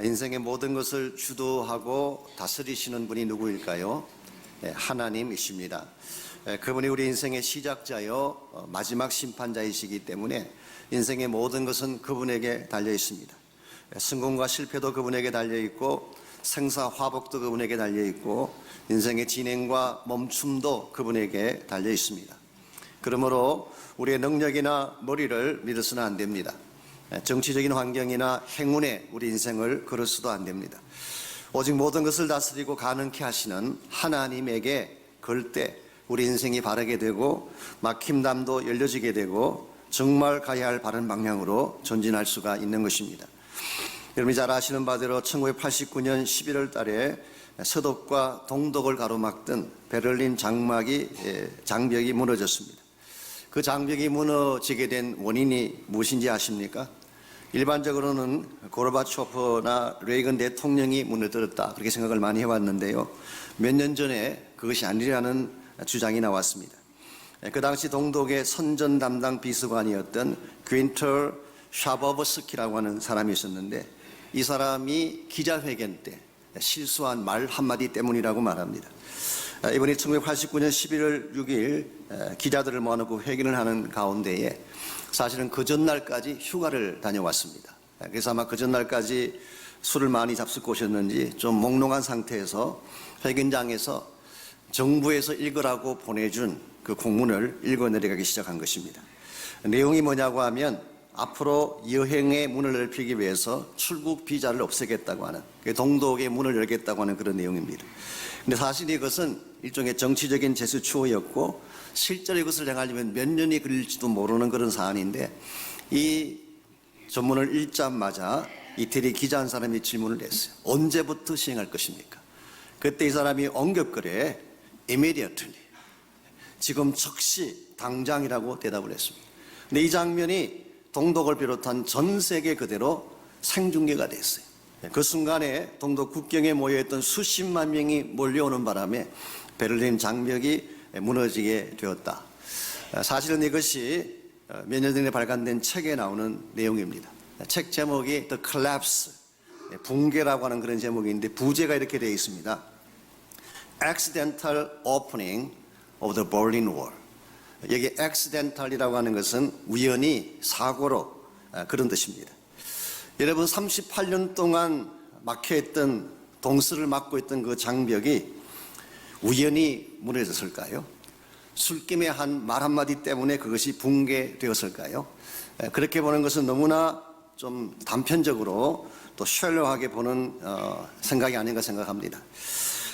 인생의 모든 것을 주도하고 다스리시는 분이 누구일까요? 하나님이십니다. 그분이 우리 인생의 시작자요 마지막 심판자이시기 때문에 인생의 모든 것은 그분에게 달려 있습니다. 성공과 실패도 그분에게 달려 있고 생사화복도 그분에게 달려 있고 인생의 진행과 멈춤도 그분에게 달려 있습니다. 그러므로 우리의 능력이나 머리를 믿어서는 안 됩니다. 정치적인 환경이나 행운에 우리 인생을 걸어서도 안 됩니다. 오직 모든 것을 다스리고 가능케 하시는 하나님에게 걸 때 우리 인생이 바르게 되고 막힘담도 열려지게 되고 정말 가야 할 바른 방향으로 전진할 수가 있는 것입니다. 여러분이 잘 아시는 바대로 1989년 11월 달에 서독과 동독을 가로막던 베를린 장벽이 무너졌습니다. 그 장벽이 무너지게 된 원인이 무엇인지 아십니까? 일반적으로는 고르바초프나 레이건 대통령이 무너뜨렸다 그렇게 생각을 많이 해왔는데요, 몇 년 전에 그것이 아니라는 주장이 나왔습니다. 그 당시 동독의 선전 담당 비서관이었던 귄터 샤버버스키라고 하는 사람이 있었는데, 이 사람이 기자회견 때 실수한 말 한마디 때문이라고 말합니다. 이번에 1989년 11월 6일 기자들을 모아놓고 회견을 하는 가운데에 사실은 그 전날까지 휴가를 다녀왔습니다. 그래서 아마 그 전날까지 술을 많이 잡수고 오셨는지 좀 몽롱한 상태에서 회견장에서 정부에서 읽으라고 보내준 그 공문을 읽어 내려가기 시작한 것입니다. 내용이 뭐냐고 하면 앞으로 여행의 문을 넓히기 위해서 출국 비자를 없애겠다고 하는, 동독의 문을 열겠다고 하는 그런 내용입니다. 근데 사실 이것은 일종의 정치적인 제스처였고 실제로 이것을 행하려면 몇 년이 걸릴지도 모르는 그런 사안인데, 이 전문을 읽자마자 이태리 기자 한 사람이 질문을 했어요. 언제부터 시행할 것입니까? 그때 이 사람이 엉격거려 immediately, 지금 즉시 당장이라고 대답을 했습니다. 근데 이 장면이 동독을 비롯한 전 세계 그대로 생중계가 됐어요. 그 순간에 동독 국경에 모여있던 수십만 명이 몰려오는 바람에 베를린 장벽이 무너지게 되었다. 사실은 이것이 몇 년 전에 발간된 책에 나오는 내용입니다. 책 제목이 The Collapse, 붕괴라고 하는 그런 제목인데 부제가 이렇게 되어 있습니다. Accidental Opening of the Berlin Wall. 여기 accidental이라고 하는 것은 우연히, 사고로, 그런 뜻입니다. 여러분, 38년 동안 막혀있던, 동서를 막고 있던 그 장벽이 우연히 무너졌을까요? 술김에 한 말 한마디 때문에 그것이 붕괴되었을까요? 그렇게 보는 것은 너무나 좀 단편적으로 또 셜로하게 보는 생각이 아닌가 생각합니다.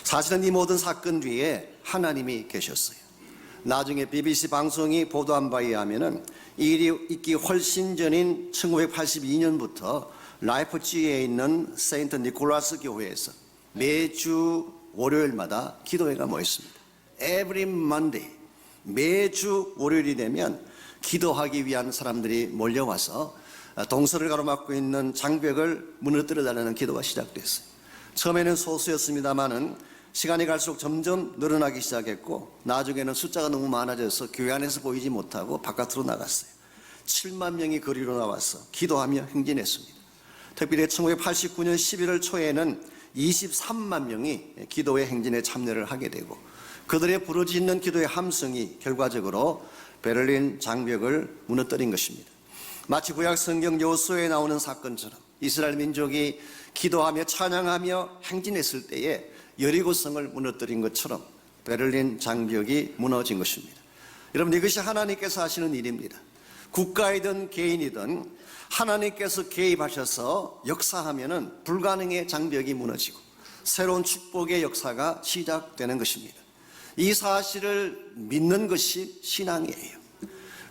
사실은 이 모든 사건 뒤에 하나님이 계셨어요. 나중에 BBC 방송이 보도한 바에 의하면은 이 일이 있기 훨씬 전인 1982년부터 라이프치히에 있는 세인트 니콜라스 교회에서 매주 월요일마다 기도회가 모였습니다. Every Monday, 매주 월요일이 되면 기도하기 위한 사람들이 몰려와서 동서를 가로막고 있는 장벽을 무너뜨려달라는 기도가 시작됐어요. 처음에는 소수였습니다마는 시간이 갈수록 점점 늘어나기 시작했고, 나중에는 숫자가 너무 많아져서 교회 안에서 보이지 못하고 바깥으로 나갔어요. 7만 명이 거리로 나와서 기도하며 행진했습니다. 특별히 1989년 11월 초에는 23만 명이 기도의 행진에 참여를 하게 되고, 그들의 부르짖는 기도의 함성이 결과적으로 베를린 장벽을 무너뜨린 것입니다. 마치 구약 성경 여호수아에 나오는 사건처럼 이스라엘 민족이 기도하며 찬양하며 행진했을 때에 여리고성을 무너뜨린 것처럼 베를린 장벽이 무너진 것입니다. 여러분, 이것이 하나님께서 하시는 일입니다. 국가이든 개인이든 하나님께서 개입하셔서 역사하면은 불가능의 장벽이 무너지고 새로운 축복의 역사가 시작되는 것입니다. 이 사실을 믿는 것이 신앙이에요.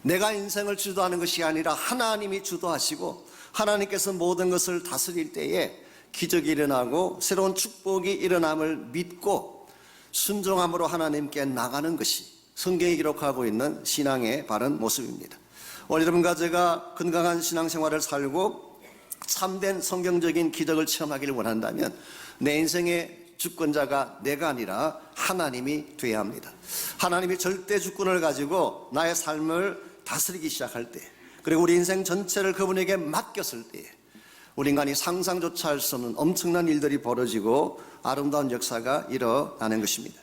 내가 인생을 주도하는 것이 아니라 하나님이 주도하시고 하나님께서 모든 것을 다스릴 때에 기적이 일어나고 새로운 축복이 일어남을 믿고 순종함으로 하나님께 나가는 것이 성경이 기록하고 있는 신앙의 바른 모습입니다. 오늘 여러분과 제가 건강한 신앙생활을 살고 참된 성경적인 기적을 체험하기를 원한다면 내 인생의 주권자가 내가 아니라 하나님이 되어야 합니다. 하나님이 절대 주권을 가지고 나의 삶을 다스리기 시작할 때, 그리고 우리 인생 전체를 그분에게 맡겼을 때에 우리 인간이 상상조차 할 수 없는 엄청난 일들이 벌어지고 아름다운 역사가 일어나는 것입니다.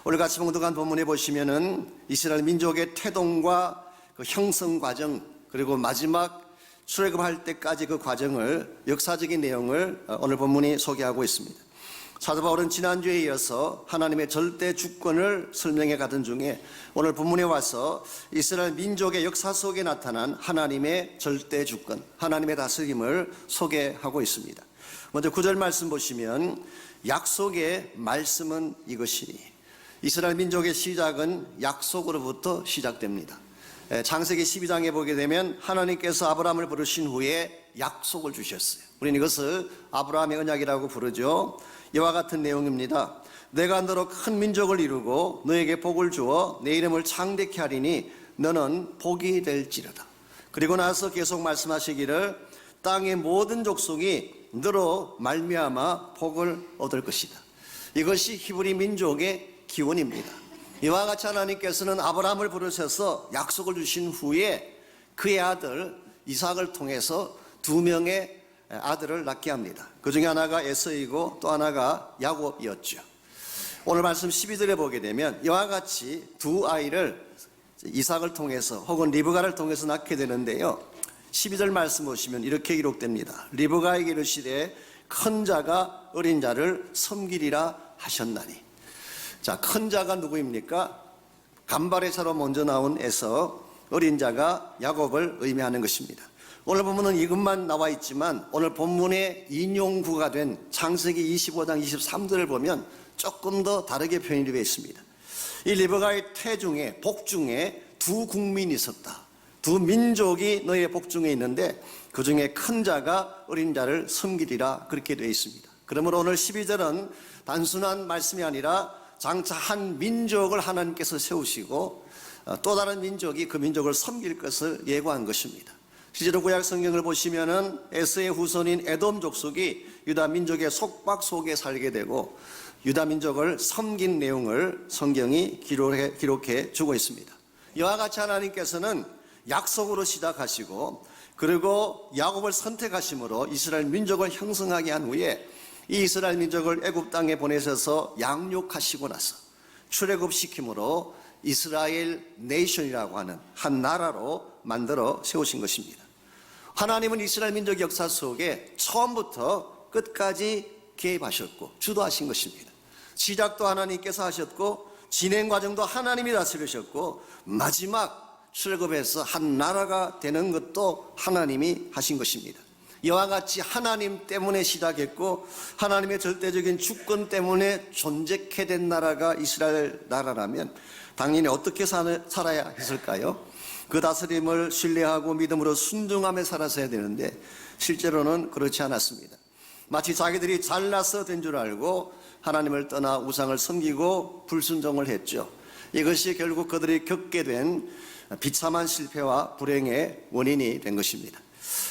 오늘 같이 봉독한 본문에 보시면은 이스라엘 민족의 태동과 그 형성 과정, 그리고 마지막 출애굽할 때까지 그 과정을, 역사적인 내용을 오늘 본문이 소개하고 있습니다. 사도 바울은 지난주에 이어서 하나님의 절대 주권을 설명해 가던 중에 오늘 본문에 와서 이스라엘 민족의 역사 속에 나타난 하나님의 절대 주권, 하나님의 다스림을 소개하고 있습니다. 먼저 9절 말씀 보시면 약속의 말씀은 이것이니, 이스라엘 민족의 시작은 약속으로부터 시작됩니다. 창세기 12장에 보게 되면 하나님께서 아브라함을 부르신 후에 약속을 주셨어요. 우리는 이것을 아브라함의 언약이라고 부르죠. 이와 같은 내용입니다. 내가 너로 큰 민족을 이루고 너에게 복을 주어 내 이름을 창대케 하리니 너는 복이 될지로다. 그리고 나서 계속 말씀하시기를 땅의 모든 족속이 너로 말미암아 복을 얻을 것이다. 이것이 히브리 민족의 기원입니다. 이와 같이 하나님께서는 아브라함을 부르셔서 약속을 주신 후에 그의 아들 이삭을 통해서 2명의 아들을 낳게 합니다. 그 중에 하나가 에서이고 또 하나가 야곱이었죠. 오늘 말씀 12절에 보게 되면 이와 같이 2 아이를 이삭을 통해서 혹은 리브가를 통해서 낳게 되는데요, 12절 말씀 보시면 이렇게 기록됩니다. 리브가에게 이르시되 큰 자가 어린 자를 섬기리라 하셨나니. 자, 큰 자가 누구입니까? 간발의 차로 먼저 나온 에서, 어린 자가 야곱을 의미하는 것입니다. 오늘 본문은 이것만 나와 있지만 오늘 본문의 인용구가 된 창세기 25장 23절을 보면 조금 더 다르게 표현이 되어 있습니다. 이 리브가의 태중에, 복중에 2 국민이 있었다. 2 민족이 너의 복중에 있는데 그 중에 큰 자가 어린 자를 섬기리라, 그렇게 되어 있습니다. 그러므로 오늘 12절은 단순한 말씀이 아니라 장차 한 민족을 하나님께서 세우시고 또 다른 민족이 그 민족을 섬길 것을 예고한 것입니다. 실제로 구약 성경을 보시면은 에서의 후손인 에돔 족속이 유다 민족의 속박 속에 살게 되고 유다 민족을 섬긴 내용을 성경이 기록해 주고 있습니다. 이와 같이 하나님께서는 약속으로 시작하시고 그리고 야곱을 선택하심으로 이스라엘 민족을 형성하게 한 후에 이 이스라엘 민족을 애굽 땅에 보내셔서 양육하시고 나서 출애굽시킴으로 이스라엘 네이션이라고 하는 한 나라로 만들어 세우신 것입니다. 하나님은 이스라엘 민족 역사 속에 처음부터 끝까지 개입하셨고 주도하신 것입니다. 시작도 하나님께서 하셨고 진행 과정도 하나님이 다스리셨고 마지막 출애굽에서 한 나라가 되는 것도 하나님이 하신 것입니다. 이와 같이 하나님 때문에 시작했고 하나님의 절대적인 주권 때문에 존재케 된 나라가 이스라엘 나라라면 당연히 어떻게 살아야 했을까요? 그 다스림을 신뢰하고 믿음으로 순종하며 살았어야 되는데 실제로는 그렇지 않았습니다. 마치 자기들이 잘나서 된 줄 알고 하나님을 떠나 우상을 섬기고 불순종을 했죠. 이것이 결국 그들이 겪게 된 비참한 실패와 불행의 원인이 된 것입니다.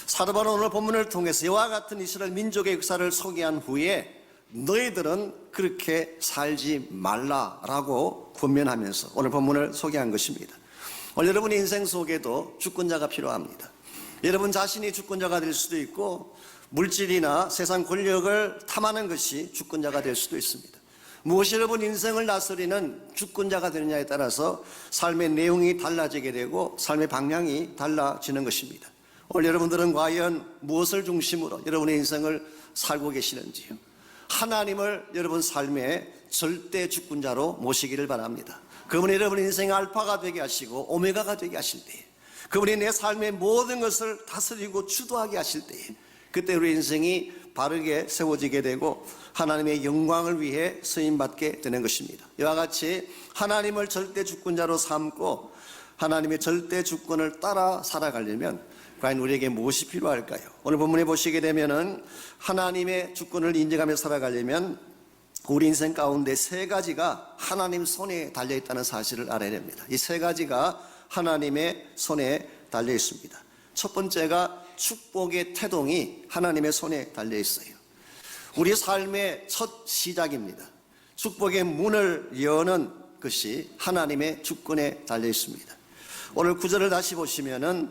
사도 바울은 오늘 본문을 통해서 이와 같은 이스라엘 민족의 역사를 소개한 후에 너희들은 그렇게 살지 말라라고 권면하면서 오늘 본문을 소개한 것입니다. 오늘 여러분의 인생 속에도 주권자가 필요합니다. 여러분 자신이 주권자가 될 수도 있고 물질이나 세상 권력을 탐하는 것이 주권자가 될 수도 있습니다. 무엇이 여러분 인생을 다스리는 주권자가 되느냐에 따라서 삶의 내용이 달라지게 되고 삶의 방향이 달라지는 것입니다. 오늘 여러분들은 과연 무엇을 중심으로 여러분의 인생을 살고 계시는지요? 하나님을 여러분 삶의 절대 주권자로 모시기를 바랍니다. 그분이 여러분 인생의 알파가 되게 하시고 오메가가 되게 하실 때에, 그분이 내 삶의 모든 것을 다스리고 주도하게 하실 때에 그때 우리 인생이 바르게 세워지게 되고 하나님의 영광을 위해 쓰임받게 되는 것입니다. 이와 같이 하나님을 절대 주권자로 삼고 하나님의 절대 주권을 따라 살아가려면 과연 우리에게 무엇이 필요할까요? 오늘 본문에 보시게 되면은 하나님의 주권을 인정하며 살아가려면 우리 인생 가운데 3가지가 하나님 손에 달려있다는 사실을 알아야 됩니다. 이 3가지가 하나님의 손에 달려 있습니다. 첫 번째가 축복의 태동이 하나님의 손에 달려 있어요. 우리 삶의 첫 시작입니다. 축복의 문을 여는 것이 하나님의 주권에 달려 있습니다. 오늘 9절을 다시 보시면은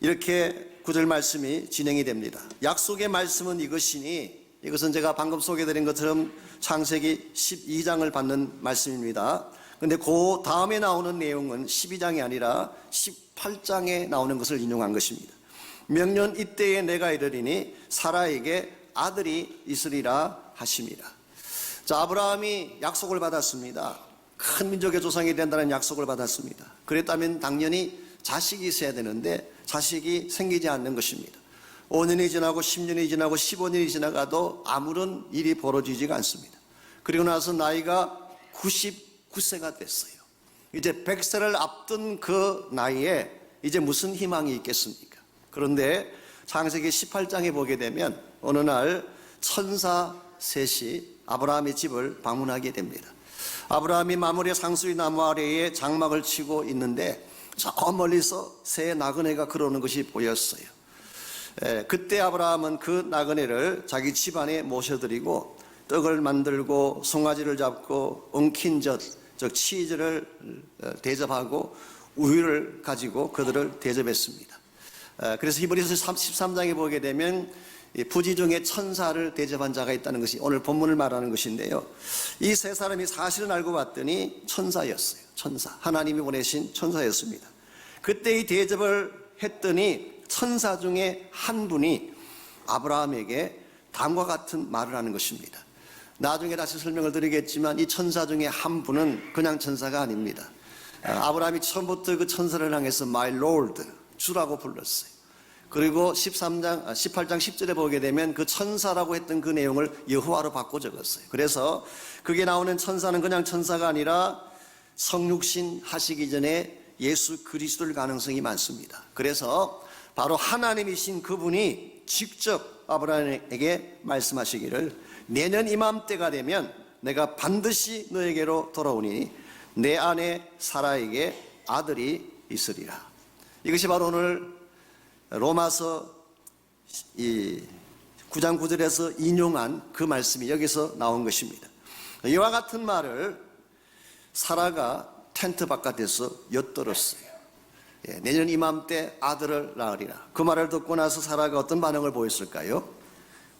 이렇게 9절 말씀이 진행이 됩니다. 약속의 말씀은 이것이니, 이것은 제가 방금 소개드린 것처럼 창세기 12장을 받는 말씀입니다. 근데 그 다음에 나오는 내용은 12장이 아니라 18장에 나오는 것을 인용한 것입니다. 명년 이때에 내가 이르리니 사라에게 아들이 있으리라 하심이라. 자, 아브라함이 약속을 받았습니다. 큰 민족의 조상이 된다는 약속을 받았습니다. 그랬다면 당연히 자식이 있어야 되는데 자식이 생기지 않는 것입니다. 5년이 지나고 10년이 지나고 15년이 지나가도 아무런 일이 벌어지지가 않습니다. 그리고 나서 나이가 99세가 됐어요. 이제 100세를 앞둔 그 나이에 이제 무슨 희망이 있겠습니까? 그런데 창세기 18장에 보게 되면 어느 날 천사 셋이 아브라함의 집을 방문하게 됩니다. 아브라함이 마므레 상수리 나무 아래에 장막을 치고 있는데 저 멀리서 새 나그네가 걸어오는 것이 보였어요. 그때 아브라함은 그 나그네를 자기 집안에 모셔드리고 떡을 만들고 송아지를 잡고 엉킨 젖, 즉 치즈를 대접하고 우유를 가지고 그들을 대접했습니다. 그래서 히브리서 13장에 보게 되면 부지 중에 천사를 대접한 자가 있다는 것이 오늘 본문을 말하는 것인데요. 이 세 사람이 사실은 알고 봤더니 천사였어요. 천사, 하나님이 보내신 천사였습니다. 그때 이 대접을 했더니 천사 중에 한 분이 아브라함에게 다음과 같은 말을 하는 것입니다. 나중에 다시 설명을 드리겠지만 이 천사 중에 한 분은 그냥 천사가 아닙니다. 아브라함이 처음부터 그 천사를 향해서 My Lord, 주라고 불렀어요. 그리고 18장 10절에 보게 되면 그 천사라고 했던 그 내용을 여호와로 바꿔 적었어요. 그래서 그게 나오는 천사는 그냥 천사가 아니라 성육신 하시기 전에 예수 그리스도일 가능성이 많습니다. 그래서 바로 하나님이신 그분이 직접 아브라함에게 말씀하시기를 내년 이맘때가 되면 내가 반드시 너에게로 돌아오니 내 아내 사라에게 아들이 있으리라. 이것이 바로 오늘 로마서 9장 9절에서 인용한 그 말씀이 여기서 나온 것입니다. 이와 같은 말을 사라가 텐트 바깥에서 엿들었어요. 내년 이맘때 아들을 낳으리라. 그 말을 듣고 나서 사라가 어떤 반응을 보였을까요?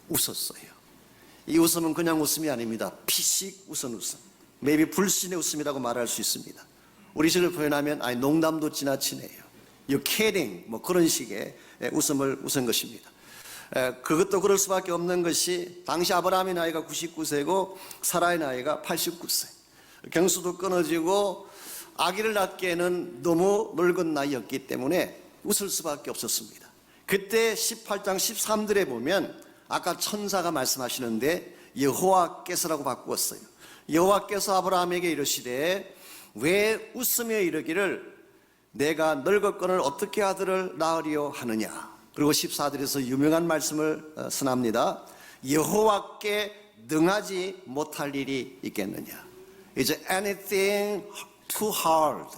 웃었어요. 이 웃음은 그냥 웃음이 아닙니다. 피식 웃은 웃음. maybe 불신의 웃음이라고 말할 수 있습니다. 우리 식으로 표현하면 농담도 지나치네요. You kidding, 뭐 그런 식의 웃음을 웃은 것입니다. 그것도 그럴 수밖에 없는 것이 당시 아브라함의 나이가 99세고 사라의 나이가 89세. 경수도 끊어지고 아기를 낳기에는 너무 늙은 나이였기 때문에 웃을 수밖에 없었습니다. 그때 18장 13절에 보면 아까 천사가 말씀하시는데 여호와께서라고 바꾸었어요. 여호와께서 아브라함에게 이르시되 왜 웃으며 이르기를 내가 늙었거늘 어떻게 아들을 낳으려 하느냐. 그리고 14절에서 유명한 말씀을 선합니다. 여호와께 능하지 못할 일이 있겠느냐. Is anything too hard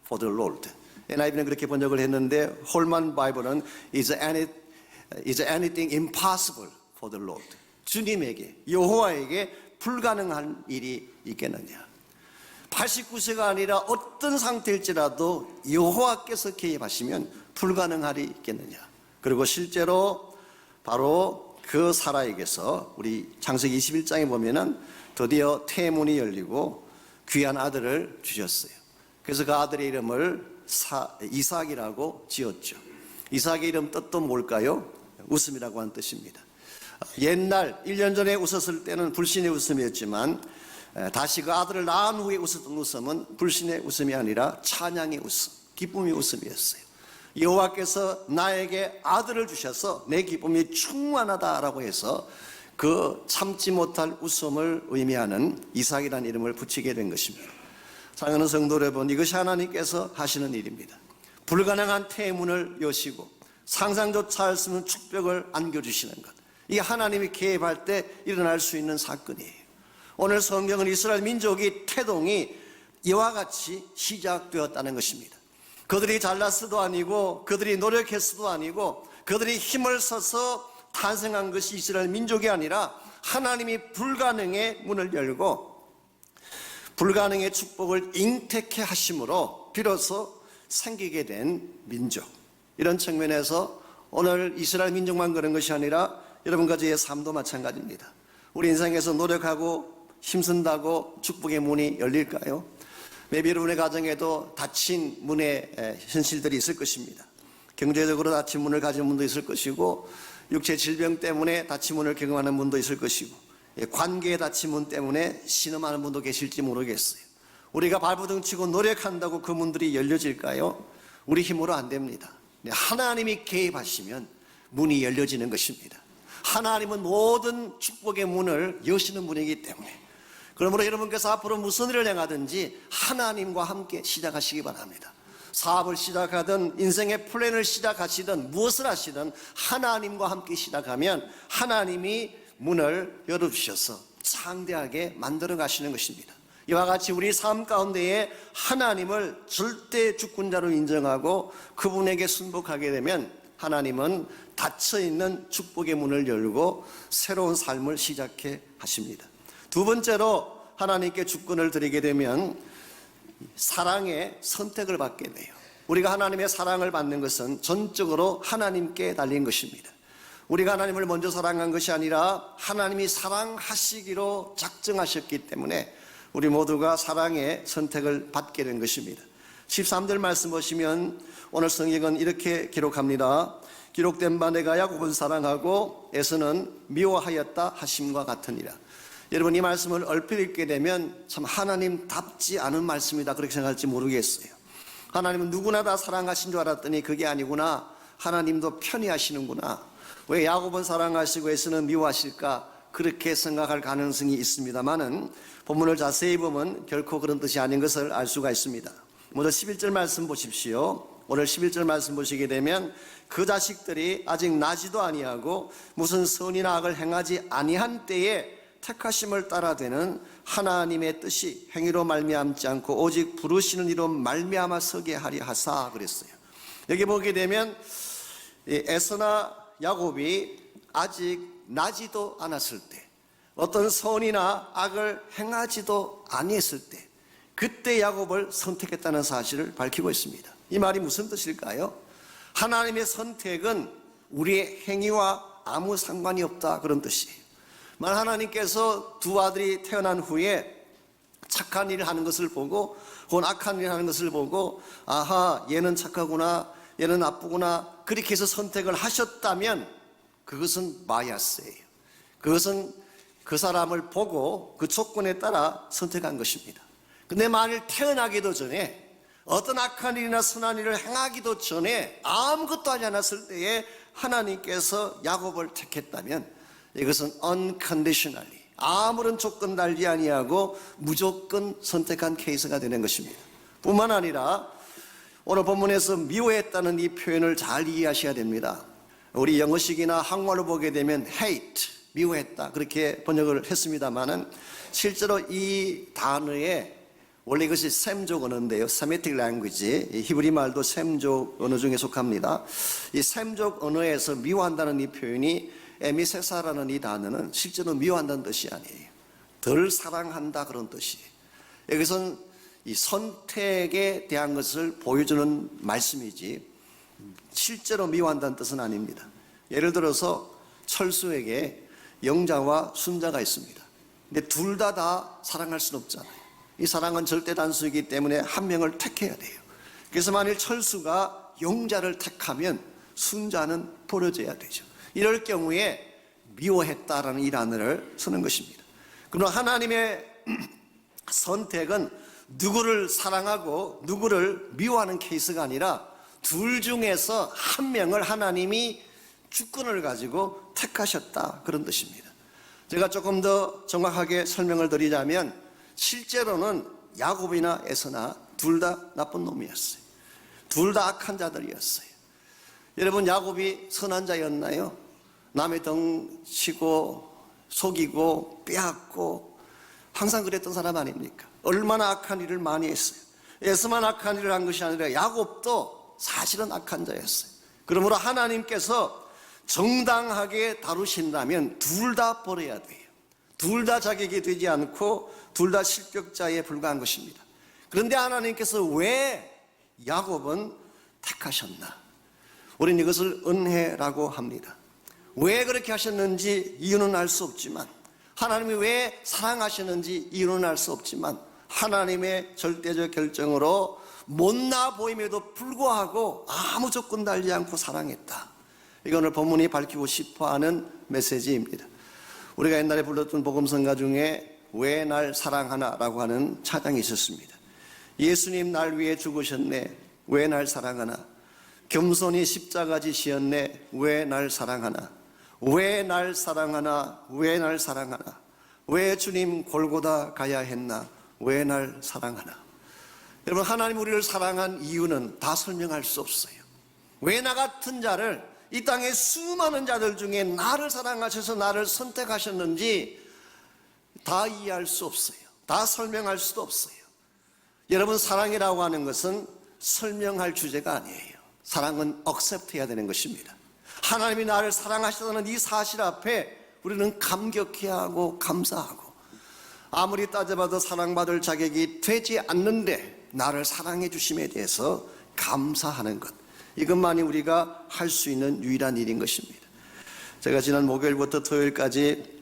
for the Lord? NIV는 그렇게 번역을 했는데 홀만 바이블은 Is anything impossible for the Lord? 주님에게, 여호와에게 불가능한 일이 있겠느냐. 89세가 아니라 어떤 상태일지라도 여호와께서 개입하시면 불가능할이 있겠느냐. 그리고 실제로 바로 그 사라에게서 우리 창세기 21장에 보면은 드디어 태문이 열리고 귀한 아들을 주셨어요. 그래서 그 아들의 이름을 이삭이라고 지었죠. 이삭의 이름 뜻도 뭘까요? 웃음이라고 하는 뜻입니다. 옛날 1년 전에 웃었을 때는 불신의 웃음이었지만 다시 그 아들을 낳은 후에 웃었던 웃음은 불신의 웃음이 아니라 찬양의 웃음, 기쁨의 웃음이었어요. 여호와께서 나에게 아들을 주셔서 내 기쁨이 충만하다라고 해서 그 참지 못할 웃음을 의미하는 이삭이라는 이름을 붙이게 된 것입니다. 사랑하는 성도 여러분, 이것이 하나님께서 하시는 일입니다. 불가능한 태문을 여시고 상상조차 할 수 없는 축복을 안겨주시는 것, 이게 하나님이 개입할 때 일어날 수 있는 사건이에요. 오늘 성경은 이스라엘 민족이 태동이 이와 같이 시작되었다는 것입니다. 그들이 잘났어도 아니고 그들이 노력했어도 아니고 그들이 힘을 써서 탄생한 것이 이스라엘 민족이 아니라 하나님이 불가능의 문을 열고 불가능의 축복을 잉태케 하심으로 비로소 생기게 된 민족. 이런 측면에서 오늘 이스라엘 민족만 그런 것이 아니라 여러분과 저의 삶도 마찬가지입니다. 우리 인생에서 노력하고 힘쓴다고 축복의 문이 열릴까요? maybe 여러분의 가정에도 닫힌 문의 현실들이 있을 것입니다. 경제적으로 닫힌 문을 가진 분도 있을 것이고, 육체 질병 때문에 닫힌 문을 경험하는 분도 있을 것이고, 관계에 닫힌 문 때문에 신음하는 분도 계실지 모르겠어요. 우리가 발버둥 치고 노력한다고 그 문들이 열려질까요? 우리 힘으로 안 됩니다. 하나님이 개입하시면 문이 열려지는 것입니다. 하나님은 모든 축복의 문을 여시는 분이기 때문에, 그러므로 여러분께서 앞으로 무슨 일을 행하든지 하나님과 함께 시작하시기 바랍니다. 사업을 시작하든 인생의 플랜을 시작하시든 무엇을 하시든 하나님과 함께 시작하면 하나님이 문을 열어주셔서 창대하게 만들어 가시는 것입니다. 이와 같이 우리 삶 가운데에 하나님을 절대 주권자로 인정하고 그분에게 순복하게 되면 하나님은 닫혀있는 축복의 문을 열고 새로운 삶을 시작해 하십니다. 두 번째로 하나님께 주권을 드리게 되면 사랑의 선택을 받게 돼요. 우리가 하나님의 사랑을 받는 것은 전적으로 하나님께 달린 것입니다. 우리가 하나님을 먼저 사랑한 것이 아니라 하나님이 사랑하시기로 작정하셨기 때문에 우리 모두가 사랑의 선택을 받게 된 것입니다. 13절 말씀 보시면 오늘 성경은 이렇게 기록합니다. 기록된 바 내가 야곱을 사랑하고 에서는 미워하였다 하심과 같으니라. 여러분, 이 말씀을 얼핏 읽게 되면 참 하나님답지 않은 말씀이다 그렇게 생각할지 모르겠어요. 하나님은 누구나 다 사랑하신 줄 알았더니 그게 아니구나. 하나님도 편히 하시는구나. 왜 야곱은 사랑하시고 에서는 미워하실까? 그렇게 생각할 가능성이 있습니다만은 본문을 자세히 보면 결코 그런 뜻이 아닌 것을 알 수가 있습니다. 먼저 11절 말씀 보십시오. 오늘 11절 말씀 보시게 되면 그 자식들이 아직 나지도 아니하고 무슨 선이나 악을 행하지 아니한 때에 택하심을 따라되는 하나님의 뜻이 행위로 말미암지 않고 오직 부르시는 이로 말미암아 서게 하리 하사 그랬어요. 여기 보게 되면 에서나 야곱이 아직 나지도 않았을 때, 어떤 선이나 악을 행하지도 아니했을 때, 그때 야곱을 선택했다는 사실을 밝히고 있습니다. 이 말이 무슨 뜻일까요? 하나님의 선택은 우리의 행위와 아무 상관이 없다 그런 뜻이에요. 만약 하나님께서 두 아들이 태어난 후에 착한 일을 하는 것을 보고 혹은 악한 일을 하는 것을 보고 아하 얘는 착하구나 얘는 나쁘구나 그렇게 해서 선택을 하셨다면 그것은 바이아스예요. 그것은 그 사람을 보고 그 조건에 따라 선택한 것입니다. 근데 만일 태어나기도 전에 어떤 악한 일이나 선한 일을 행하기도 전에 아무것도 하지 않았을 때에 하나님께서 야곱을 택했다면 이것은 unconditionally 아무런 조건 달지 아니하고 무조건 선택한 케이스가 되는 것입니다. 뿐만 아니라 오늘 본문에서 미워했다는 이 표현을 잘 이해하셔야 됩니다. 우리 영어식이나 한국말로 보게 되면 hate, 미워했다 그렇게 번역을 했습니다마는 실제로 이 단어에 원래 이것이 셈족 언어인데요. Semitic language, 히브리 말도 셈족 언어 중에 속합니다. 이 셈족 언어에서 미워한다는 이 표현이 에미세사라는 이 단어는 실제로 미워한다는 뜻이 아니에요. 덜 사랑한다 그런 뜻이에요. 여기서는 이 선택에 대한 것을 보여주는 말씀이지 실제로 미워한다는 뜻은 아닙니다. 예를 들어서 철수에게 영자와 순자가 있습니다. 근데 둘 다 사랑할 수는 없잖아요. 이 사랑은 절대 단수이기 때문에 한 명을 택해야 돼요. 그래서 만일 철수가 영자를 택하면 순자는 버려져야 되죠. 이럴 경우에 미워했다라는 이 단어를 쓰는 것입니다. 그러나 하나님의 선택은 누구를 사랑하고 누구를 미워하는 케이스가 아니라 둘 중에서 한 명을 하나님이 주권을 가지고 택하셨다 그런 뜻입니다. 제가 조금 더 정확하게 설명을 드리자면 실제로는 야곱이나 에서나 둘 다 나쁜 놈이었어요. 둘 다 악한 자들이었어요. 여러분, 야곱이 선한 자였나요? 남의 덩 치고 속이고 빼앗고 항상 그랬던 사람 아닙니까? 얼마나 악한 일을 많이 했어요. 에서만 악한 일을 한 것이 아니라 야곱도 사실은 악한 자였어요. 그러므로 하나님께서 정당하게 다루신다면 둘 다 버려야 돼요. 둘 다 자격이 되지 않고 둘 다 실격자에 불과한 것입니다. 그런데 하나님께서 왜 야곱은 택하셨나? 우리는 이것을 은혜라고 합니다. 왜 그렇게 하셨는지 이유는 알 수 없지만, 하나님이 왜 사랑하셨는지 이유는 알 수 없지만, 하나님의 절대적 결정으로 못나 보임에도 불구하고 아무 조건 달지 않고 사랑했다. 이거 오늘 본문이 밝히고 싶어하는 메시지입니다. 우리가 옛날에 불렀던 복음성가 중에 왜 날 사랑하나라고 하는 찬양이 있었습니다. 예수님 날 위해 죽으셨네, 왜 날 사랑하나. 겸손히 십자가 지시었네, 왜 날 사랑하나. 왜 날 사랑하나, 왜 날 사랑하나. 왜 주님 골고다 가야 했나, 왜 날 사랑하나. 여러분, 하나님 우리를 사랑한 이유는 다 설명할 수 없어요. 왜 나 같은 자를, 이 땅의 수많은 자들 중에 나를 사랑하셔서 나를 선택하셨는지 다 이해할 수 없어요. 다 설명할 수도 없어요. 여러분, 사랑이라고 하는 것은 설명할 주제가 아니에요. 사랑은 accept해야 되는 것입니다. 하나님이 나를 사랑하시다는 이 사실 앞에 우리는 감격해야 하고 감사하고, 아무리 따져봐도 사랑받을 자격이 되지 않는데 나를 사랑해 주심에 대해서 감사하는 것, 이것만이 우리가 할 수 있는 유일한 일인 것입니다. 제가 지난 목요일부터 토요일까지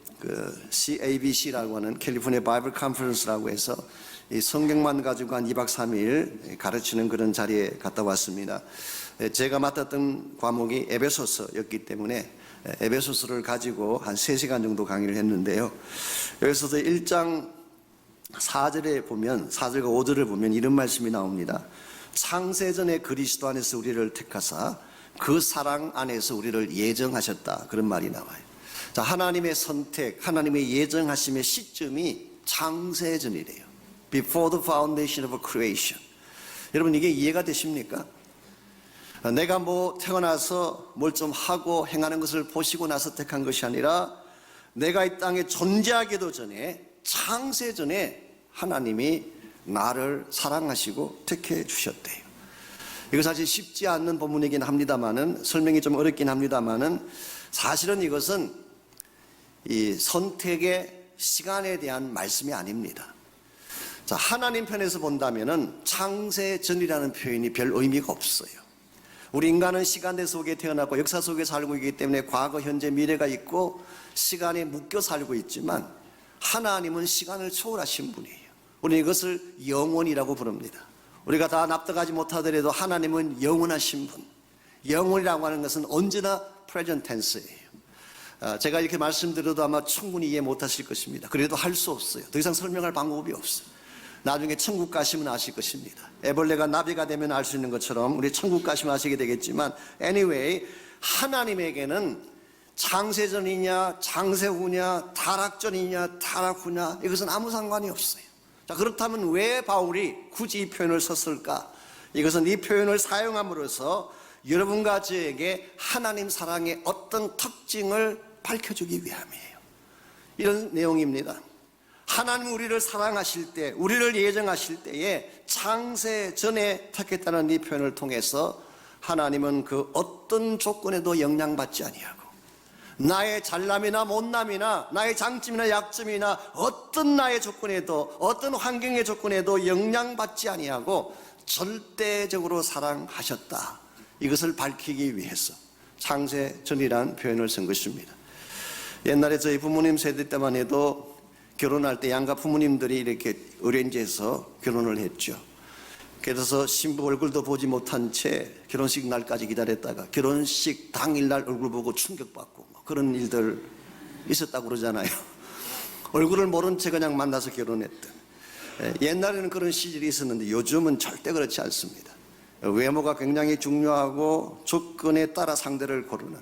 CABC라고 하는 캘리포니아 바이블 컨퍼런스라고 해서 이 성경만 가지고 한 2박 3일 가르치는 그런 자리에 갔다 왔습니다. 제가 맡았던 과목이 에베소서였기 때문에 에베소서를 가지고 한 3시간 정도 강의를 했는데요. 여기서도 1장 4절에 보면, 4절과 5절을 보면 이런 말씀이 나옵니다. 창세전에 그리스도 안에서 우리를 택하사 그 사랑 안에서 우리를 예정하셨다, 그런 말이 나와요. 자, 하나님의 선택, 하나님의 예정하심의 시점이 창세전이래요. Before the foundation of creation. 여러분, 이게 이해가 되십니까? 내가 태어나서 뭘 좀 하고 행하는 것을 보시고 나서 택한 것이 아니라, 내가 이 땅에 존재하기도 전에, 창세전에 하나님이 나를 사랑하시고 택해 주셨대요. 이거 사실 쉽지 않는 본문이긴 합니다만은, 설명이 좀 어렵긴 합니다만은, 사실은 이것은 이 선택의 시간에 대한 말씀이 아닙니다. 자, 하나님 편에서 본다면은 창세전이라는 표현이 별 의미가 없어요. 우리 인간은 시간대 속에 태어났고 역사 속에 살고 있기 때문에 과거, 현재, 미래가 있고 시간에 묶여 살고 있지만, 하나님은 시간을 초월하신 분이에요. 우리는 이것을 영원이라고 부릅니다. 우리가 다 납득하지 못하더라도 하나님은 영원하신 분. 영원이라고 하는 것은 언제나 present tense예요. 제가 이렇게 말씀드려도 아마 충분히 이해 못하실 것입니다. 그래도 할 수 없어요. 더 이상 설명할 방법이 없어요. 나중에 천국 가시면 아실 것입니다. 애벌레가 나비가 되면 알 수 있는 것처럼 우리 천국 가시면 아시게 되겠지만, anyway, 하나님에게는 창세전이냐 창세후냐 타락전이냐 타락후냐 이것은 아무 상관이 없어요. 자, 그렇다면 왜 바울이 굳이 이 표현을 썼을까? 이것은 이 표현을 사용함으로써 여러분과 저에게 하나님 사랑의 어떤 특징을 밝혀주기 위함이에요. 이런 내용입니다. 하나님 우리를 사랑하실 때, 우리를 예정하실 때에 창세전에 택했다는 이 표현을 통해서 하나님은 그 어떤 조건에도 영향받지 아니하고, 나의 잘남이나 못남이나 나의 장점이나 약점이나 어떤 나의 조건에도, 어떤 환경의 조건에도 영향받지 아니하고 절대적으로 사랑하셨다. 이것을 밝히기 위해서 창세전이라는 표현을 쓴 것입니다. 옛날에 저희 부모님 세대 때만 해도 결혼할 때 양가 부모님들이 이렇게 어레인지해서 결혼을 했죠. 그래서 신부 얼굴도 보지 못한 채 결혼식 날까지 기다렸다가 결혼식 당일날 얼굴 보고 충격받고 그런 일들 있었다고 그러잖아요. 얼굴을 모른 채 그냥 만나서 결혼했던. 옛날에는 그런 시절이 있었는데 요즘은 절대 그렇지 않습니다. 외모가 굉장히 중요하고 조건에 따라 상대를 고르는.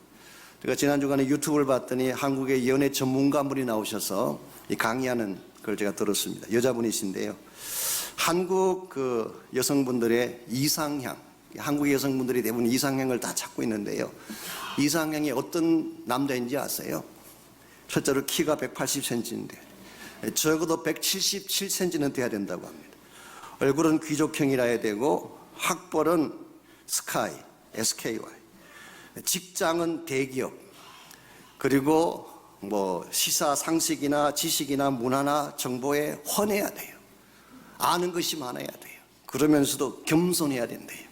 제가 지난 주간에 유튜브를 봤더니 한국의 연애 전문가분이 나오셔서 강의하는 걸 제가 들었습니다. 여자분이신데요. 한국 여성분들의 이상향, 한국의 여성분들이 대부분 이상향을 다 찾고 있는데요. 이상향이 어떤 남자인지 아세요? 첫째로 키가 180cm인데 적어도 177cm는 돼야 된다고 합니다. 얼굴은 귀족형이라 해야 되고 학벌은 스카이, SKY, 직장은 대기업, 그리고 시사 상식이나 지식이나 문화나 정보에 헌해야 돼요. 아는 것이 많아야 돼요. 그러면서도 겸손해야 된대요.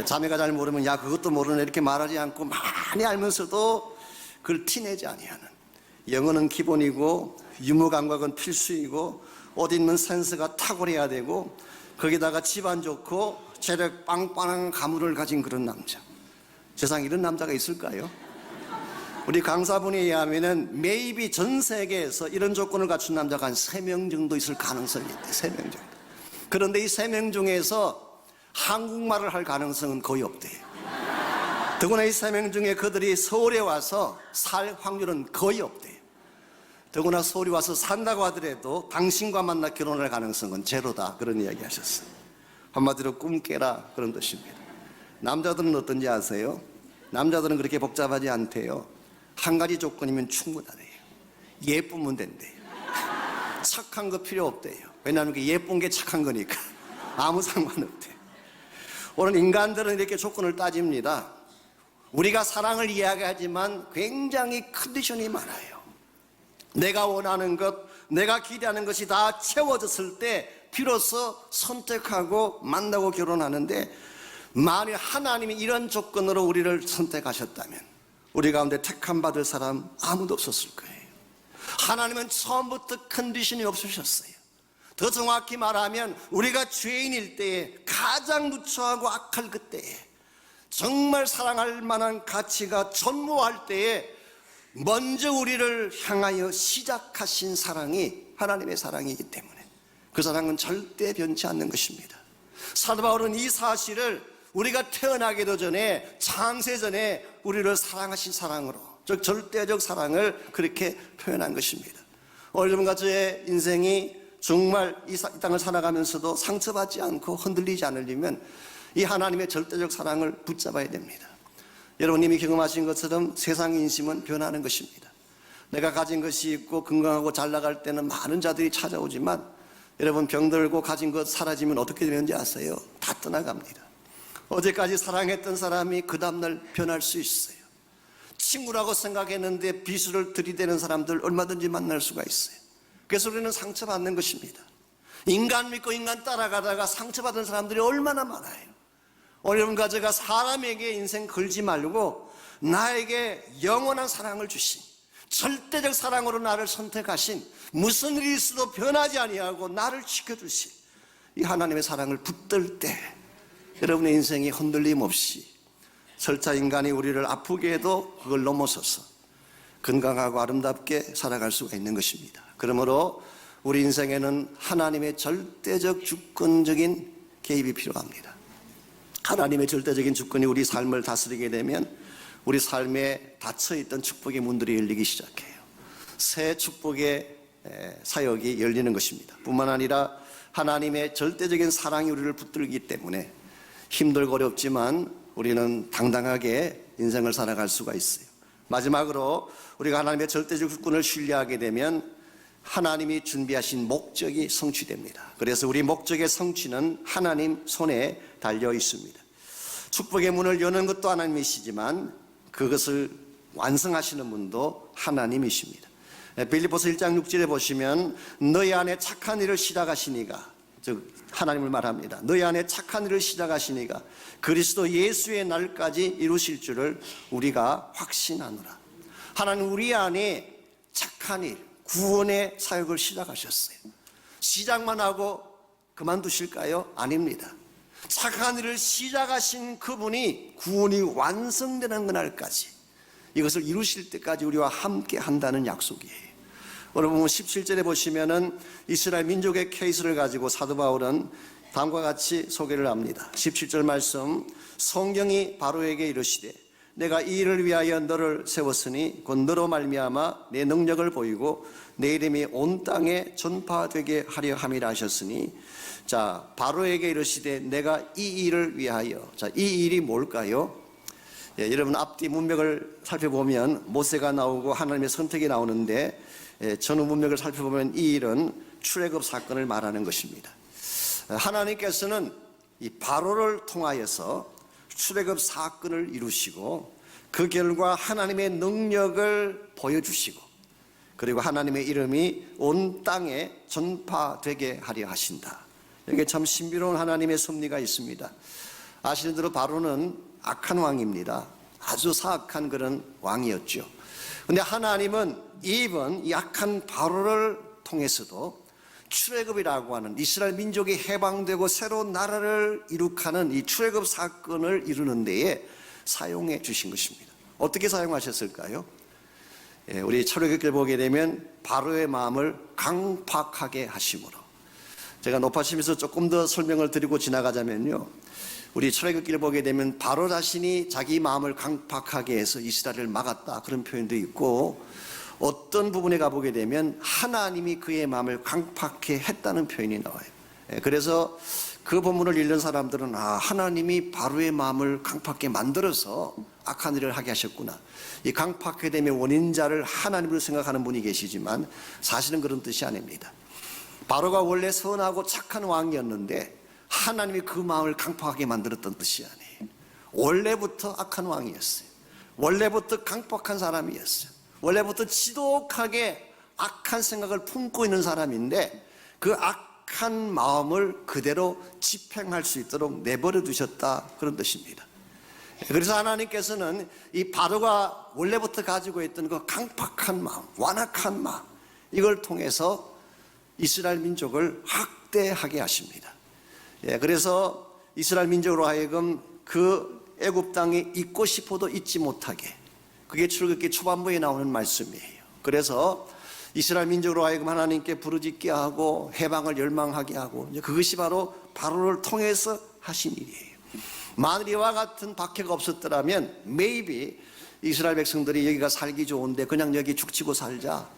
자매가 잘 모르면 야 그것도 모르네 이렇게 말하지 않고 많이 알면서도 그걸 티내지 아니하는, 영어는 기본이고 유머 감각은 필수이고 옷 입는 센스가 탁월해야 되고 거기다가 집안 좋고 체력 빵빵한 가문을 가진 그런 남자. 세상에 이런 남자가 있을까요? 우리 강사분에 의하면은 매입이 전 세계에서 이런 조건을 갖춘 남자가 한 3명 정도 있을 가능성이 있대. 3명 정도. 그런데 이 3명 중에서 한국말을 할 가능성은 거의 없대요. 더구나 이 3명 중에 그들이 서울에 와서 살 확률은 거의 없대요. 더구나 서울에 와서 산다고 하더라도 당신과 만나 결혼할 가능성은 제로다, 그런 이야기 하셨어요. 한마디로 꿈 깨라, 그런 뜻입니다. 남자들은 어떤지 아세요? 남자들은 그렇게 복잡하지 않대요. 한 가지 조건이면 충분하대요. 예쁘면 된대요. 착한 거 필요 없대요. 왜냐하면 예쁜 게 착한 거니까. 아무 상관없대요. 오늘 인간들은 이렇게 조건을 따집니다. 우리가 사랑을 이야기하지만 굉장히 컨디션이 많아요. 내가 원하는 것, 내가 기대하는 것이 다 채워졌을 때 비로소 선택하고 만나고 결혼하는데, 만일 하나님이 이런 조건으로 우리를 선택하셨다면 우리 가운데 택함 받을 사람 아무도 없었을 거예요. 하나님은 처음부터 컨디션이 없으셨어요. 더 정확히 말하면 우리가 죄인일 때에, 가장 누추하고 악할 그때에, 정말 사랑할 만한 가치가 전무할 때에 먼저 우리를 향하여 시작하신 사랑이 하나님의 사랑이기 때문에 그 사랑은 절대 변치 않는 것입니다. 사도 바울은 이 사실을 우리가 태어나기도 전에, 창세 전에 우리를 사랑하신 사랑으로, 즉 절대적 사랑을 그렇게 표현한 것입니다. 여러분과 저의 인생이 정말 이 땅을 살아가면서도 상처받지 않고 흔들리지 않으려면 이 하나님의 절대적 사랑을 붙잡아야 됩니다. 여러분님이 경험하신 것처럼 세상의 인심은 변하는 것입니다. 내가 가진 것이 있고 건강하고 잘 나갈 때는 많은 자들이 찾아오지만, 여러분 병들고 가진 것 사라지면 어떻게 되는지 아세요? 다 떠나갑니다. 어제까지 사랑했던 사람이 그 다음날 변할 수 있어요. 친구라고 생각했는데 비수를 들이대는 사람들 얼마든지 만날 수가 있어요. 그래서 우리는 상처받는 것입니다. 인간 믿고 인간 따라가다가 상처받은 사람들이 얼마나 많아요. 여러분과 제가 사람에게 인생 걸지 말고 나에게 영원한 사랑을 주신, 절대적 사랑으로 나를 선택하신, 무슨 일이 있어도 변하지 아니하고 나를 지켜주신 이 하나님의 사랑을 붙들 때 여러분의 인생이 흔들림 없이, 설사 인간이 우리를 아프게 해도 그걸 넘어서서 건강하고 아름답게 살아갈 수가 있는 것입니다. 그러므로 우리 인생에는 하나님의 절대적 주권적인 개입이 필요합니다. 하나님의 절대적인 주권이 우리 삶을 다스리게 되면 우리 삶에 닫혀있던 축복의 문들이 열리기 시작해요. 새 축복의 사역이 열리는 것입니다. 뿐만 아니라 하나님의 절대적인 사랑이 우리를 붙들기 때문에 힘들고 어렵지만 우리는 당당하게 인생을 살아갈 수가 있어요. 마지막으로 우리가 하나님의 절대적 주권을 신뢰하게 되면 하나님이 준비하신 목적이 성취됩니다. 그래서 우리 목적의 성취는 하나님 손에 달려 있습니다. 축복의 문을 여는 것도 하나님이시지만 그것을 완성하시는 분도 하나님이십니다. 빌립보서 1장 6절에 보시면 너희 안에 착한 일을 시작하시니가, 즉 하나님을 말합니다. 너희 안에 착한 일을 시작하시니가 그리스도 예수의 날까지 이루실 줄을 우리가 확신하노라. 하나님 우리 안에 착한 일, 구원의 사역을 시작하셨어요. 시작만 하고 그만두실까요? 아닙니다. 착한 일을 시작하신 그분이 구원이 완성되는 그날까지, 이것을 이루실 때까지 우리와 함께 한다는 약속이에요. 여러분 17절에 보시면은 이스라엘 민족의 케이스를 가지고 사도 바울은 다음과 같이 소개를 합니다. 17절 말씀, 성경이 바로에게 이르시되 내가 이 일을 위하여 너를 세웠으니 곧 너로 말미암아 내 능력을 보이고 내 이름이 온 땅에 전파되게 하려 함이라 하셨으니, 자, 바로에게 이르시되 내가 이 일을 위하여, 자, 이 일이 뭘까요? 여러분 앞뒤 문맥을 살펴보면 모세가 나오고 하나님의 선택이 나오는데, 전후 문맥을 살펴보면 이 일은 출애굽 사건을 말하는 것입니다. 하나님께서는 이 바로를 통하여서 출애굽 사건을 이루시고 그 결과 하나님의 능력을 보여주시고 그리고 하나님의 이름이 온 땅에 전파되게 하려 하신다. 여기에 참 신비로운 하나님의 섭리가 있습니다. 아시는 대로 바로는 악한 왕입니다. 아주 사악한 그런 왕이었죠. 그런데 하나님은 이번 이 악한 바로를 통해서도 출애굽이라고 하는 이스라엘 민족이 해방되고 새로운 나라를 이룩하는 이 출애굽 사건을 이루는 데에 사용해 주신 것입니다. 어떻게 사용하셨을까요? 우리 출애굽기를 보게 되면 바로의 마음을 강팍하게 하심으로, 제가 높아지면서 조금 더 설명을 드리고 지나가자면요, 우리 출애굽기를 보게 되면 바로 자신이 자기 마음을 강팍하게 해서 이스라엘을 막았다, 그런 표현도 있고, 어떤 부분에 가보게 되면 하나님이 그의 마음을 강팍해 했다는 표현이 나와요. 그래서 그 본문을 읽는 사람들은 하나님이 바로의 마음을 강팍하게 만들어서 악한 일을 하게 하셨구나, 이 강팍하게 되면 원인자를 하나님으로 생각하는 분이 계시지만 사실은 그런 뜻이 아닙니다. 바로가 원래 선하고 착한 왕이었는데 하나님이 그 마음을 강팍하게 만들었던 뜻이 아니에요. 원래부터 악한 왕이었어요. 원래부터 강팍한 사람이었어요. 원래부터 지독하게 악한 생각을 품고 있는 사람인데 그 악한 마음을 그대로 집행할 수 있도록 내버려 두셨다, 그런 뜻입니다. 그래서 하나님께서는 이 바로가 원래부터 가지고 있던 그 강팍한 마음, 완악한 마음, 이걸 통해서 이스라엘 민족을 학대하게 하십니다. 그래서 이스라엘 민족으로 하여금 그 애굽 땅에 있고 싶어도 있지 못하게, 그게 출애굽기 초반부에 나오는 말씀이에요. 그래서 이스라엘 민족으로 하여금 하나님께 부르짖게 하고 해방을 열망하게 하고, 그것이 바로 바로를 통해서 하신 일이에요. 만일 이와 같은 박해가 없었더라면 maybe 이스라엘 백성들이 여기가 살기 좋은데 그냥 여기 죽치고 살자,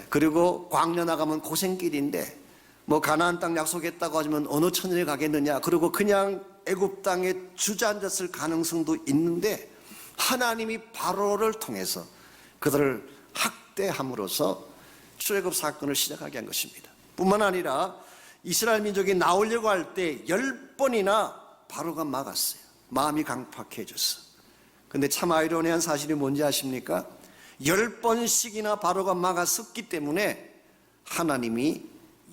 그리고 광야 나가면 고생길인데 뭐 가나안 땅 약속했다고 하지만 어느 천년에 가겠느냐, 그리고 그냥 애굽 땅에 주저앉았을 가능성도 있는데 하나님이 바로를 통해서 그들을 학대함으로써 출애굽 사건을 시작하게 한 것입니다. 뿐만 아니라 이스라엘 민족이 나오려고 할 때 10번이나 바로가 막았어요. 마음이 강팍해졌어. 근데 참 아이러니한 사실이 뭔지 아십니까? 10번씩이나 바로가 막았었기 때문에 하나님이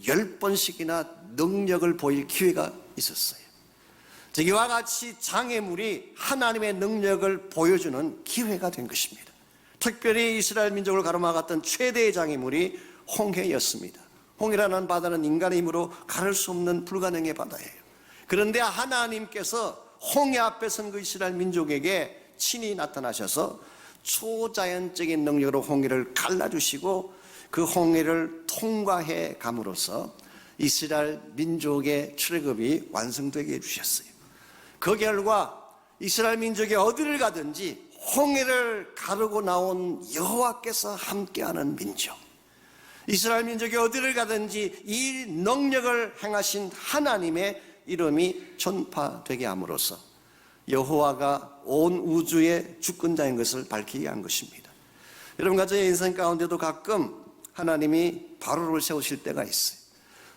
10번씩이나 능력을 보일 기회가 있었어요. 즉 이와 같이 장애물이 하나님의 능력을 보여주는 기회가 된 것입니다. 특별히 이스라엘 민족을 가로막았던 최대의 장애물이 홍해였습니다. 홍해라는 바다는 인간의 힘으로 가를 수 없는 불가능의 바다예요. 그런데 하나님께서 홍해 앞에 선 그 이스라엘 민족에게 친히 나타나셔서 초자연적인 능력으로 홍해를 갈라주시고 그 홍해를 통과해 감으로써 이스라엘 민족의 출애굽이 완성되게 해주셨어요. 그 결과 이스라엘 민족이 어디를 가든지 홍해를 가르고 나온 여호와께서 함께하는 민족, 이스라엘 민족이 어디를 가든지 이 능력을 행하신 하나님의 이름이 전파되게 함으로써 여호와가 온 우주의 주권자인 것을 밝히게 한 것입니다. 여러분과 저의 인생 가운데도 가끔 하나님이 바로를 세우실 때가 있어요.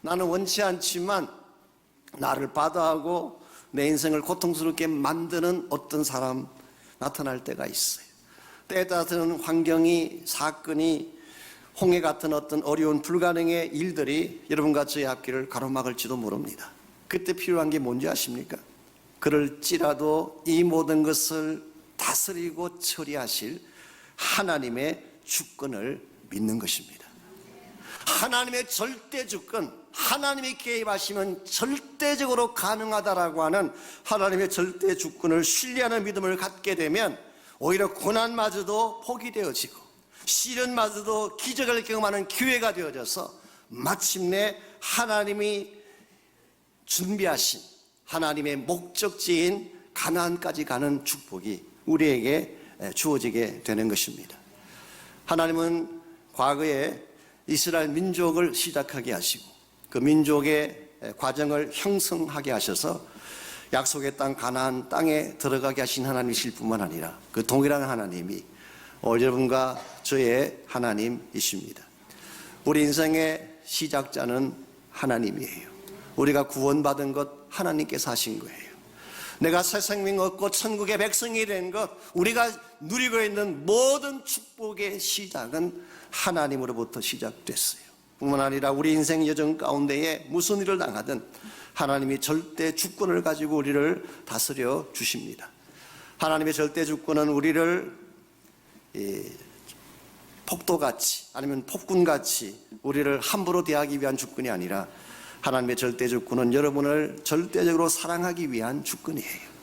나는 원치 않지만 나를 바다하고 내 인생을 고통스럽게 만드는 어떤 사람 나타날 때가 있어요. 때에 따라서는 환경이, 사건이, 홍해 같은 어떤 어려운 불가능의 일들이 여러분과 저의 앞길을 가로막을지도 모릅니다. 그때 필요한 게 뭔지 아십니까? 그럴지라도 이 모든 것을 다스리고 처리하실 하나님의 주권을 믿는 것입니다. 하나님의 절대 주권, 하나님이 개입하시면 절대적으로 가능하다라고 하는 하나님의 절대 주권을 신뢰하는 믿음을 갖게 되면 오히려 고난마저도 복이 되어지고 시련마저도 기적을 경험하는 기회가 되어져서 마침내 하나님이 준비하신 하나님의 목적지인 가나안까지 가는 축복이 우리에게 주어지게 되는 것입니다. 하나님은 과거에 이스라엘 민족을 시작하게 하시고 그 민족의 과정을 형성하게 하셔서 약속의 땅 가나안 땅에 들어가게 하신 하나님이실 뿐만 아니라 그 동일한 하나님이 여러분과 저의 하나님이십니다. 우리 인생의 시작자는 하나님이에요. 우리가 구원받은 것 하나님께서 하신 거예요. 내가 새 생명 얻고 천국의 백성이 된 것, 우리가 누리고 있는 모든 축복의 시작은 하나님으로부터 시작됐어요. 뿐만 아니라 우리 인생 여정 가운데에 무슨 일을 당하든 하나님이 절대 주권을 가지고 우리를 다스려 주십니다. 하나님의 절대 주권은 우리를 폭도같이 아니면 폭군같이 우리를 함부로 대하기 위한 주권이 아니라 하나님의 절대 주권은 여러분을 절대적으로 사랑하기 위한 주권이에요.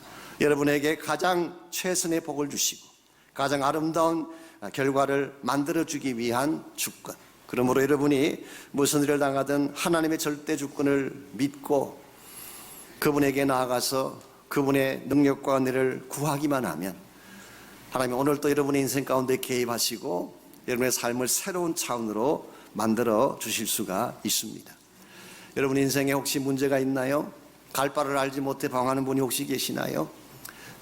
여러분에게 가장 최선의 복을 주시고 가장 아름다운 결과를 만들어주기 위한 주권. 그러므로 여러분이 무슨 일을 당하든 하나님의 절대 주권을 믿고 그분에게 나아가서 그분의 능력과 은혜를 구하기만 하면 하나님은 오늘 또 여러분의 인생 가운데 개입하시고 여러분의 삶을 새로운 차원으로 만들어 주실 수가 있습니다. 여러분 인생에 혹시 문제가 있나요? 갈 바를 알지 못해 방황하는 분이 혹시 계시나요?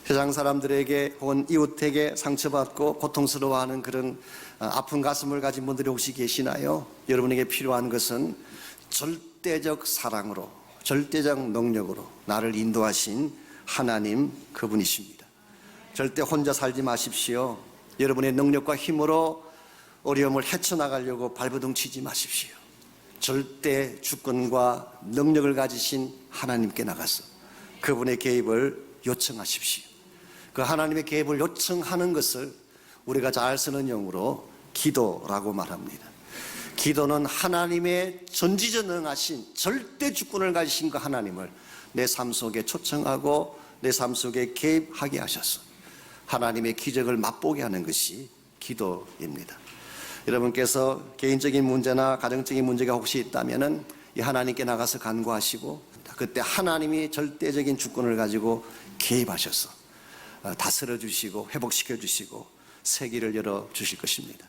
세상 사람들에게 혹은 이웃에게 상처받고 고통스러워하는 그런 아픈 가슴을 가진 분들이 혹시 계시나요? 여러분에게 필요한 것은 절대적 사랑으로 절대적 능력으로 나를 인도하신 하나님 그분이십니다. 절대 혼자 살지 마십시오. 여러분의 능력과 힘으로 어려움을 헤쳐나가려고 발버둥 치지 마십시오. 절대 주권과 능력을 가지신 하나님께 나가서 그분의 개입을 요청하십시오. 그 하나님의 개입을 요청하는 것을 우리가 잘 쓰는 용어로 기도라고 말합니다. 기도는 하나님의 전지전능하신 절대 주권을 가지신 그 하나님을 내 삶 속에 초청하고 내 삶 속에 개입하게 하셔서 하나님의 기적을 맛보게 하는 것이 기도입니다. 여러분께서 개인적인 문제나 가정적인 문제가 혹시 있다면은 이 하나님께 나가서 간구하시고 그때 하나님이 절대적인 주권을 가지고 개입하셔서 다스려 주시고 회복시켜 주시고 새 길을 열어 주실 것입니다.